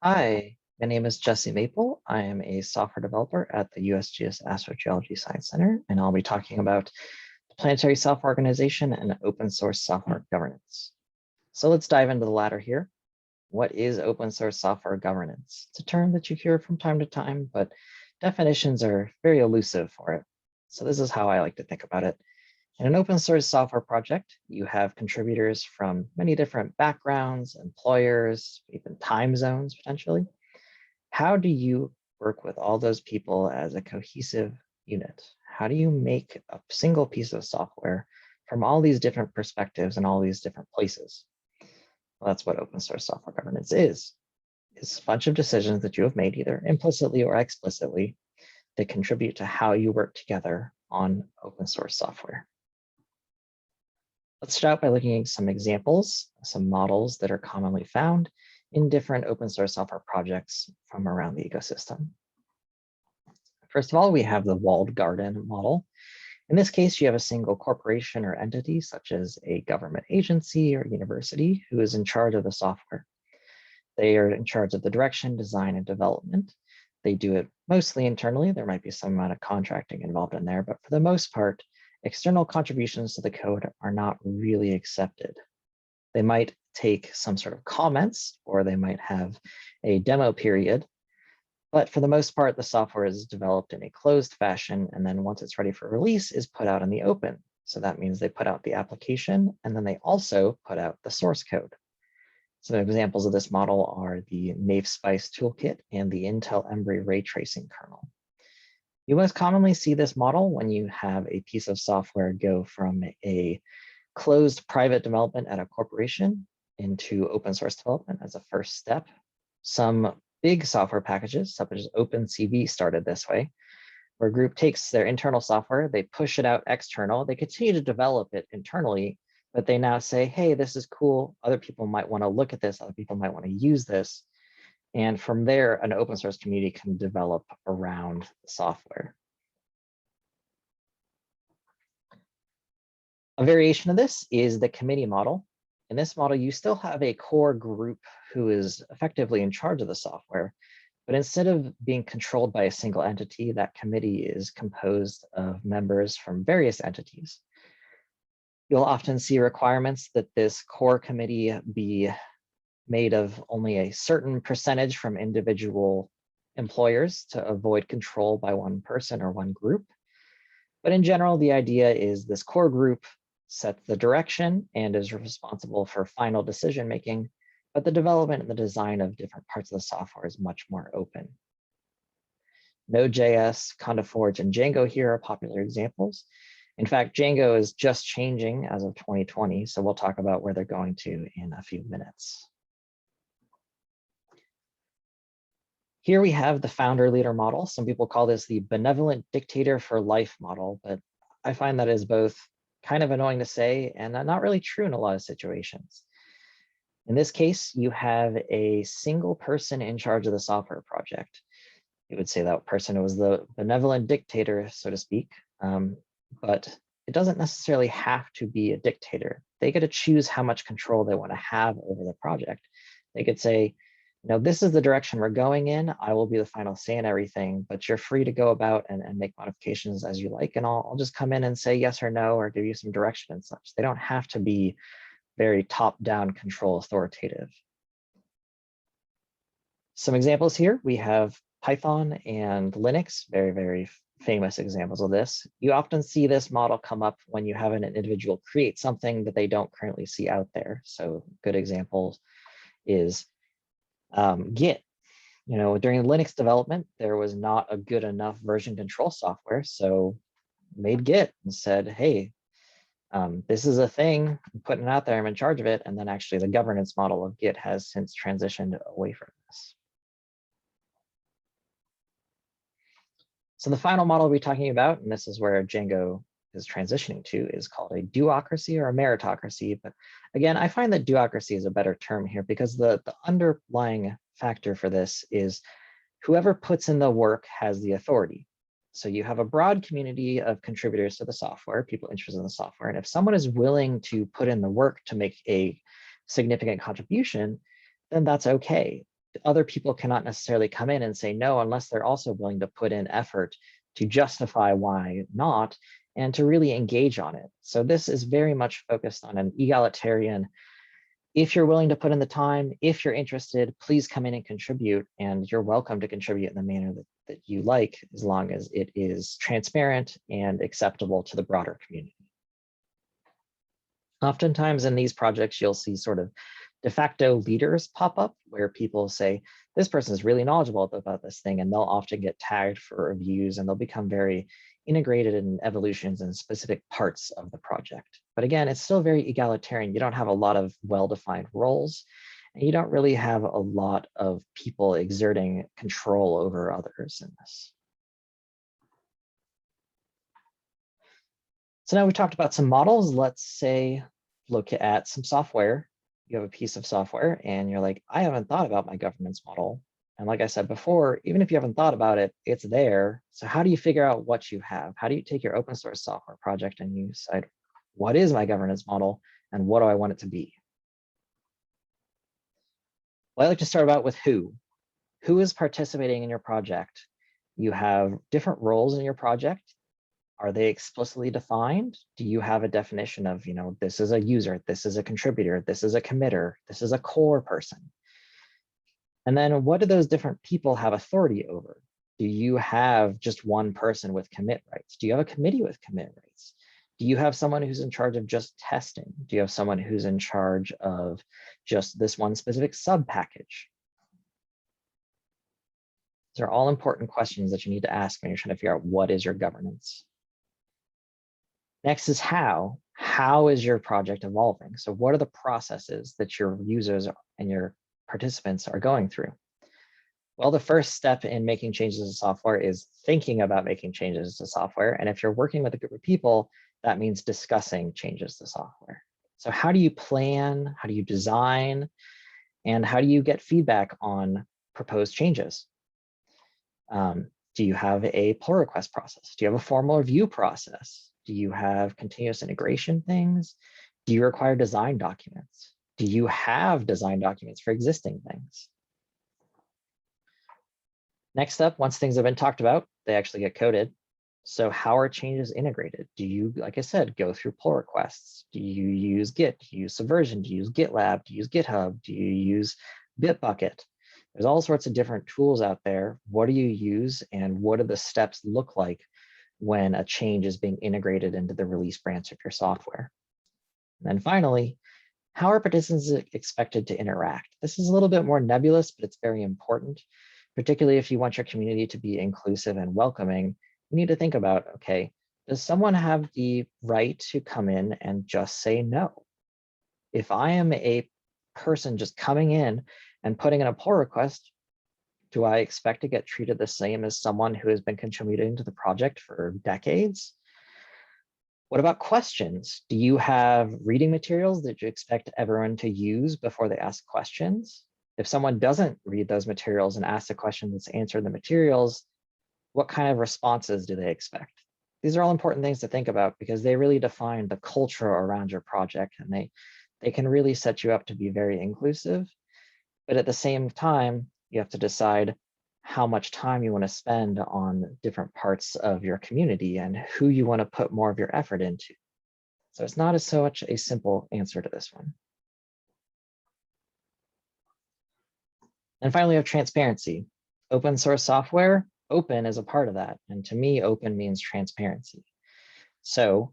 Hi, my name is Jesse Mapel. I am a software developer at the USGS Astrogeology Science Center, and I'll be talking about the Planetary Software Organization and open source software governance. So let's dive into the latter here. What is open source software governance? It's a term that you hear from time to time, but definitions are very elusive for it. So this is how I like to think about it. In an open source software project, you have contributors from many different backgrounds, employers, even time zones potentially. How do you work with all those people as a cohesive unit? How do you make a single piece of software from all these different perspectives and all these different places? Well, that's what open source software governance is. It's a bunch of decisions that you have made either implicitly or explicitly that contribute to how you work together on open source software. Let's start by looking at some examples, some models that are commonly found in different open source software projects from around the ecosystem. First of all, we have the walled garden model. In this case, you have a single corporation or entity, such as a government agency or university, who is in charge of the software. They are in charge of the direction, design, and development. They do it mostly internally. There might be some amount of contracting involved in there, but for the most part, external contributions to the code are not really accepted. They might take some sort of comments, or they might have a demo period, but for the most part, the software is developed in a closed fashion, and then once it's ready for release, is put out in the open. So that means they put out the application, and then they also put out the source code. Some examples of this model are the NaveSpice toolkit and the Intel Embry ray tracing kernel. You most commonly see this model when you have a piece of software go from a closed private development at a corporation into open source development as a first step. Some big software packages, such as OpenCV, started this way, where a group takes their internal software, they push it out external, they continue to develop it internally, but they now say, hey, this is cool. Other people might want to look at this. Other people might want to use this. And from there, an open source community can develop around the software. A variation of this is the committee model. In this model, you still have a core group who is effectively in charge of the software, but instead of being controlled by a single entity, that committee is composed of members from various entities. You'll often see requirements that this core committee be made of only a certain percentage from individual employers to avoid control by one person or one group. But in general, the idea is this core group sets the direction and is responsible for final decision-making, but the development and the design of different parts of the software is much more open. Node.js, CondaForge, and Django here are popular examples. In fact, Django is just changing as of 2020, so we'll talk about where they're going to in a few minutes. Here we have the founder leader model. Some people call this the benevolent dictator for life model, but I find that is both kind of annoying to say and not really true in a lot of situations. In this case, you have a single person in charge of the software project. You would say that person was the benevolent dictator, so to speak, but it doesn't necessarily have to be a dictator. They get to choose how much control they want to have over the project. They could say, this is the direction we're going in. I will be the final say in everything, but you're free to go about and make modifications as you like. And I'll just come in and say yes or no, or give you some direction and such. They don't have to be very top-down control authoritative. Some examples here, we have Python and Linux, very, very famous examples of this. You often see this model come up when you have an individual create something that they don't currently see out there. So good examples is Git. During Linux development, there was not a good enough version control software, so made Git and said, hey, this is a thing, I'm putting it out there, I'm in charge of it. And then actually the governance model of Git has since transitioned away from this. So the final model we're talking about, and this is where Django is transitioning to, is called a duocracy or a meritocracy. But again, I find that duocracy is a better term here because the underlying factor for this is whoever puts in the work has the authority. So you have a broad community of contributors to the software, people interested in the software. And if someone is willing to put in the work to make a significant contribution, then that's okay. other people cannot necessarily come in and say no unless they're also willing to put in effort to justify why not and to really engage on it. So this is very much focused on an egalitarian, if you're willing to put in the time, if you're interested, please come in and contribute, and you're welcome to contribute in the manner that you like, as long as it is transparent and acceptable to the broader community. Oftentimes in these projects, you'll see sort of de facto leaders pop up where people say, this person is really knowledgeable about this thing, and they'll often get tagged for reviews, and they'll become very integrated in evolutions in specific parts of the project. But again, it's still very egalitarian. You don't have a lot of well-defined roles, and you don't really have a lot of people exerting control over others in this. So now we talked about some models. Let's say, look at some software. You have a piece of software and you're like, I haven't thought about my governance model. And like I said before, even if you haven't thought about it, it's there. So how do you figure out what you have? How do you take your open source software project and you decide, what is my governance model and what do I want it to be? Well, I like to start out with who. Who is participating in your project? You have different roles in your project. Are they explicitly defined? Do you have a definition of, this is a user, this is a contributor, this is a committer, this is a core person? And then what do those different people have authority over? Do you have just one person with commit rights? Do you have a committee with commit rights? Do you have someone who's in charge of just testing? Do you have someone who's in charge of just this one specific sub package? These are all important questions that you need to ask when you're trying to figure out what is your governance. Next is how. How is your project evolving? So what are the processes that your users and your participants are going through? Well, the first step in making changes to software is thinking about making changes to software. And if you're working with a group of people, that means discussing changes to software. So how do you plan? How do you design? And how do you get feedback on proposed changes? Do you have a pull request process? Do you have a formal review process? Do you have continuous integration things? Do you require design documents? Do you have design documents for existing things? Next up, once things have been talked about, they actually get coded. So how are changes integrated? Do you, like I said, go through pull requests? Do you use Git? Do you use Subversion? Do you use GitLab? Do you use GitHub? Do you use Bitbucket? There's all sorts of different tools out there. What do you use and what do the steps look like when a change is being integrated into the release branch of your software? And then finally, how are participants expected to interact? This is a little bit more nebulous, but it's very important, particularly if you want your community to be inclusive and welcoming. You need to think about, okay, does someone have the right to come in and just say no? If I am a person just coming in and putting in a pull request, do I expect to get treated the same as someone who has been contributing to the project for decades? What about questions? Do you have reading materials that you expect everyone to use before they ask questions? If someone doesn't read those materials and ask a question that's answered in the materials, what kind of responses do they expect? These are all important things to think about because they really define the culture around your project, and they can really set you up to be very inclusive. But at the same time, you have to decide how much time you want to spend on different parts of your community and who you want to put more of your effort into. So it's not so much a simple answer to this one. And finally, we have transparency. Open source software, open is a part of that. And to me, open means transparency. So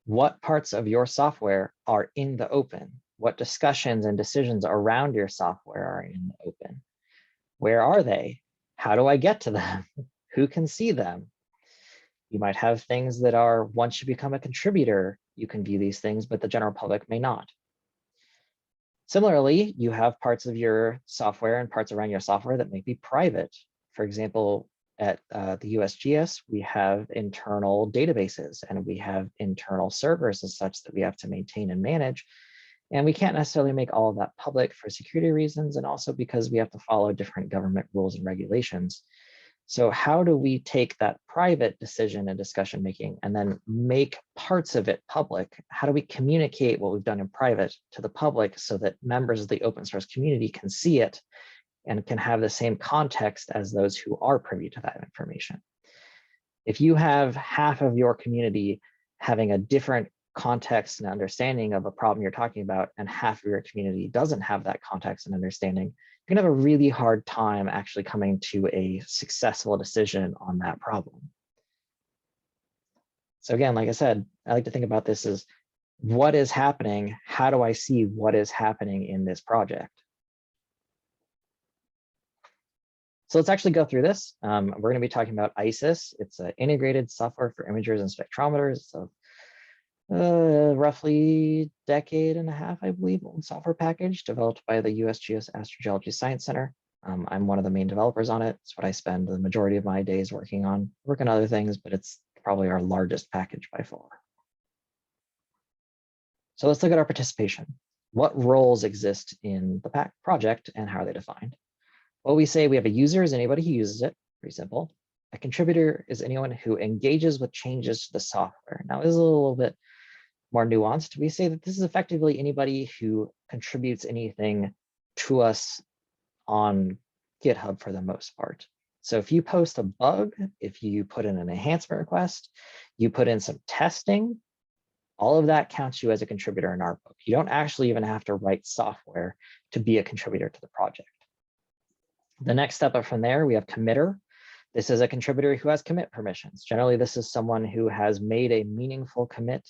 what parts of your software are in the open? What discussions and decisions around your software are in the open? Where are they? How do I get to them? Who can see them? You might have things that are, once you become a contributor, you can view these things, but the general public may not. Similarly, you have parts of your software and parts around your software that may be private. For example, at the USGS, we have internal databases and we have internal servers and such that we have to maintain and manage. And we can't necessarily make all of that public for security reasons, and also because we have to follow different government rules and regulations. So how do we take that private decision and discussion making and then make parts of it public? How do we communicate what we've done in private to the public so that members of the open source community can see it and can have the same context as those who are privy to that information. If you have half of your community having a different context and understanding of a problem you're talking about, and half of your community doesn't have that context and understanding, you're gonna have a really hard time actually coming to a successful decision on that problem. So again, like I said, I like to think about this as what is happening? How do I see what is happening in this project? So let's actually go through this. We're going to be talking about ISIS. It's an integrated software for imagers and spectrometers. So roughly decade and a half, I believe, old software package developed by the USGS Astrogeology Science Center. I'm one of the main developers on it. It's what I spend the majority of my days working on. Work on other things, but it's probably our largest package by far. So let's look at our participation. What roles exist in the project and how are they defined? Well, we say we have a user is anybody who uses it, pretty simple. A contributor is anyone who engages with changes to the software. Now, this is a little bit more nuanced. We say that this is effectively anybody who contributes anything to us on GitHub for the most part. So if you post a bug, if you put in an enhancement request, you put in some testing, all of that counts you as a contributor in our book. You don't actually even have to write software to be a contributor to the project. The next step up from there, we have committer. This is a contributor who has commit permissions. Generally, this is someone who has made a meaningful commit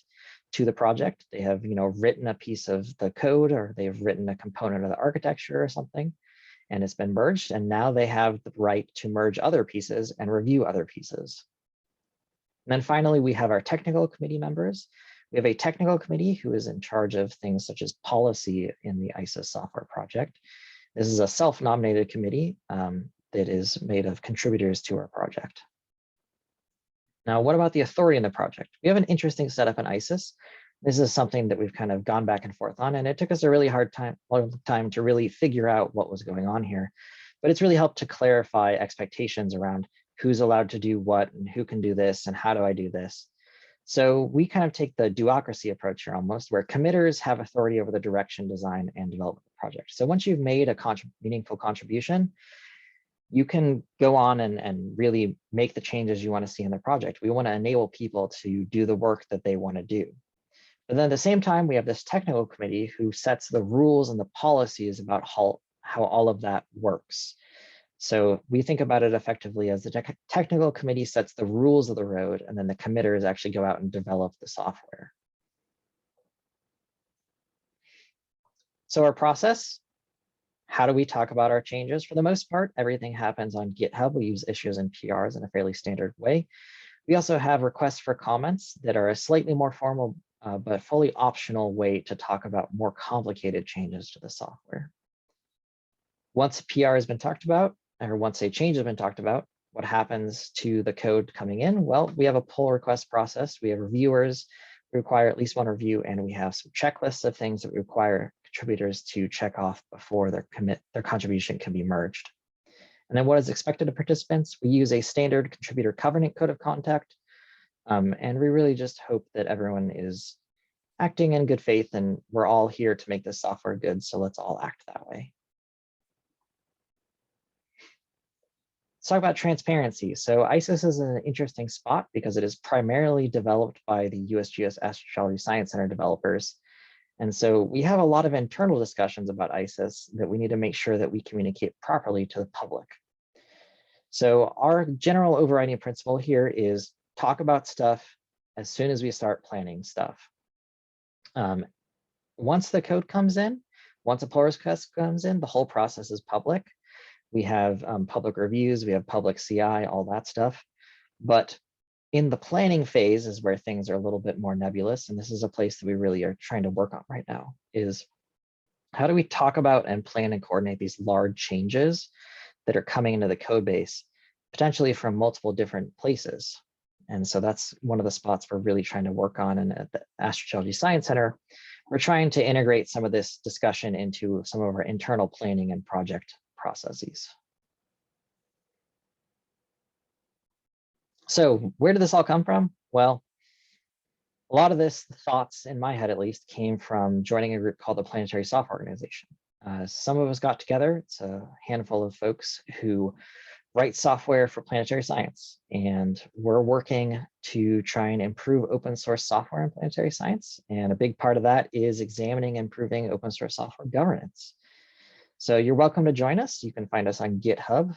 to the project. They have, written a piece of the code, or they've written a component of the architecture or something, and it's been merged. And now they have the right to merge other pieces and review other pieces. And then finally, we have our technical committee members. We have a technical committee who is in charge of things such as policy in the ISIS software project. This is a self-nominated committee that is made of contributors to our project. Now, what about the authority in the project? We have an interesting setup in ISIS. This is something that we've kind of gone back and forth on, and it took us a really long time to really figure out what was going on here. But it's really helped to clarify expectations around who's allowed to do what and who can do this and how do I do this. So we kind of take the duocracy approach here almost, where committers have authority over the direction, design, and development of the project. So once you've made a meaningful contribution, you can go on and really make the changes you want to see in the project. We want to enable people to do the work that they want to do. But then at the same time, we have this technical committee who sets the rules and the policies about how all of that works. So we think about it effectively as the technical committee sets the rules of the road, and then the committers actually go out and develop the software. So our process, how do we talk about our changes? For the most part, everything happens on GitHub. We use issues and PRs in a fairly standard way. We also have requests for comments that are a slightly more formal, but fully optional way to talk about more complicated changes to the software. Once a PR has been talked about, or once a change has been talked about, what happens to the code coming in? Well, we have a pull request process. We have reviewers, we require at least one review, and we have some checklists of things that we require contributors to check off before their contribution can be merged. And then what is expected of participants? We use a standard contributor covenant code of conduct, and we really just hope that everyone is acting in good faith, and we're all here to make this software good, so let's all act that way. Let's talk about transparency. So ISIS is an interesting spot because it is primarily developed by the USGS Astrogeology Science Center developers. And so we have a lot of internal discussions about ISIS that we need to make sure that we communicate properly to the public. So our general overriding principle here is talk about stuff as soon as we start planning stuff. Once the code comes in, once a pull request comes in, the whole process is public. We have public reviews, we have public CI, all that stuff. But in the planning phase is where things are a little bit more nebulous. And this is a place that we really are trying to work on right now, is how do we talk about and plan and coordinate these large changes that are coming into the code base, potentially from multiple different places. And so that's one of the spots we're really trying to work on. And at the Astrogeology Science Center, we're trying to integrate some of this discussion into some of our internal planning and project processes. So where did this all come from? Well, a lot of this thoughts in my head, at least, came from joining a group called the Planetary Software Organization. Some of us got together. It's a handful of folks who write software for planetary science, and we're working to try and improve open source software in planetary science. And a big part of that is examining and improving open source software governance. So you're welcome to join us. You can find us on GitHub.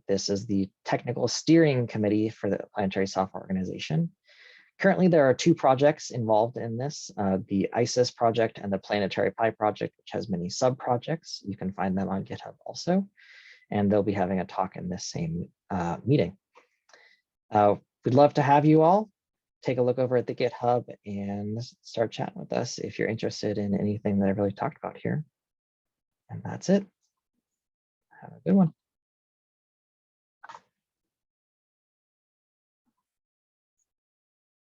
This is the technical steering committee for the Planetary Software Organization. Currently, there are 2 projects involved in this, the ISIS project and the Planetary Pi project, which has many sub-projects. You can find them on GitHub also, and they'll be having a talk in this same meeting. We'd love to have you all take a look over at the GitHub and start chatting with us if you're interested in anything that I really talked about here. And that's it. Have a good one.